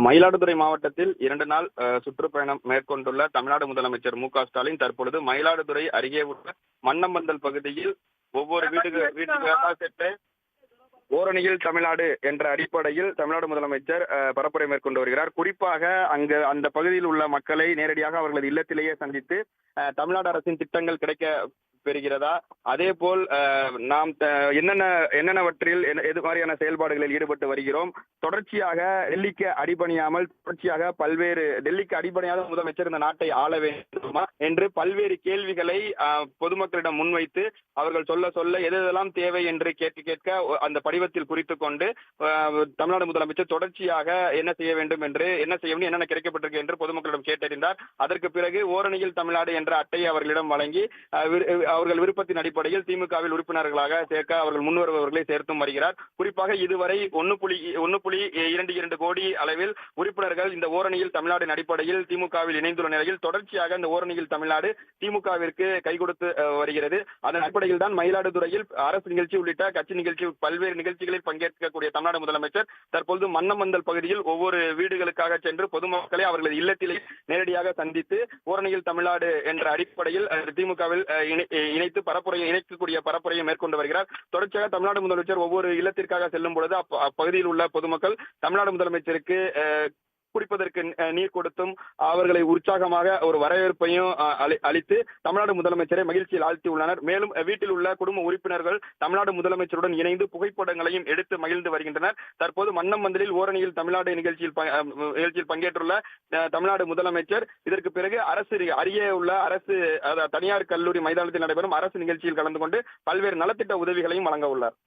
மயிலாடுதுறை மாவட்டத்தில் 2 நாள் சுற்றுப்பயணம் மேற்கொண்டுள்ள தமிழ்நாடு முதலமைச்சர் மு.க.ஸ்டாலின் தற்பொழுது மயிலாடுதுறை அருகே உள்ள மன்னம்பந்தல் பகுதியில் ஒவ்வொரு வீட்டுக்காக சென்று ஓரணியில் தமிழ்நாடு என்ற அடிப்படையில் தமிழ்நாடு முதலமைச்சர் பரப்புரை மேற்கொண்டு வருகிறார். குறிப்பாக அந்த பகுதியில் உள்ள மக்களை நேரடியாக அவர்களது இல்லத்திலேயே சந்தித்து தமிழ்நாடு அரசின் திட்டங்கள் கிடைக்க பெறுகிறதா, அதே போல் நாம் என்னென்னவற்றில் எது மாதிரியான செயல்பாடுகளில் ஈடுபட்டு வருகிறோம், தொடர்ச்சியாக டெல்லிக்கு அடிபணியாமல் தொடர்ச்சியாக டெல்லிக்கு அடிபணியாத முதலமைச்சர் இந்த நாட்டை ஆள வேண்டுமா என்று பல்வேறு கேள்விகளை பொதுமக்களிடம் முன்வைத்து அவர்கள் சொல்ல எதெல்லாம் தேவை என்று கேட்க அந்த படிவத்தில் குறித்துக் கொண்டு தமிழ்நாடு முதலமைச்சர் தொடர்ச்சியாக என்ன செய்ய வேண்டும் என்னென்ன கிடைக்கப்பட்டிருக்கு என்று பொதுமக்களிடம் கேட்டறிந்தார். அதற்கு பிறகு ஓரணியில் தமிழ்நாடு என்ற அட்டையை அவர்களிடம் வழங்கி அவர்கள் விருப்பத்தின் அடிப்படையில் திமுகவில் உறுப்பினர்களாக சேர்க்க அவர்கள் முன்வருபவர்களை சேர்த்தும் வருகிறார். குறிப்பாக இதுவரை 1.22 கோடி அளவில் உறுப்பினர்கள் இந்த ஓரணியில் தமிழ்நாட்டின் அடிப்படையில் திமுகவில் இணைந்துள்ள நிலையில் தொடர்ச்சியாக இந்த ஓரணியில் தமிழ்நாடு திமுகவிற்கு கை கொடுத்து வருகிறது. அதன் அடிப்படையில் தான் மயிலாடுதுறையில் அரசு நிகழ்ச்சி உள்ளிட்ட கட்சி பல்வேறு நிகழ்ச்சிகளில் பங்கேற்கக்கூடிய தமிழ்நாடு முதலமைச்சர் தற்பொழுது மன்னமந்தல் பகுதியில் ஒவ்வொரு வீடுகளுக்காக சென்று பொதுமக்களை அவர்களது இல்லத்திலே நேரடியாக சந்தித்து ஓரணியில் தமிழ்நாடு என்ற அடிப்படையில் திமுகவில் இணைக்கக்கூடிய பரப்புரையை மேற்கொண்டு வருகிறார். தொடர்ச்சியாக தமிழ்நாடு முதலமைச்சர் ஒவ்வொரு இல்லத்திற்காக செல்லும் பொழுது அப்பகுதியில் உள்ள பொதுமக்கள் தமிழ்நாடு முதலமைச்சருக்கு குடிப்பதற்கு நீர் கொடுத்தும் அவர்களை உற்சாகமாக ஒரு வரவேற்பையும் அளித்து தமிழ்நாடு முதலமைச்சரை மகிழ்ச்சியில் ஆழ்த்தியுள்ளனர். மேலும் வீட்டில் உள்ள குடும்ப உறுப்பினர்கள் தமிழ்நாடு முதலமைச்சருடன் இணைந்து புகைப்படங்களையும் எடுத்து மகிழ்ந்து வருகின்றனர். தற்போது மன்னம்பந்தலில் ஓரணியில் தமிழ்நாடு நிகழ்ச்சியில் பங்கேற்றுள்ள தமிழ்நாடு முதலமைச்சர் இதற்கு பிறகு அருகே உள்ள தனியார் கல்லூரி மைதானத்தில் நடைபெறும் அரசு நிகழ்ச்சியில் கலந்து கொண்டு பல்வேறு நலத்திட்ட உதவிகளையும் வழங்க உள்ளார்.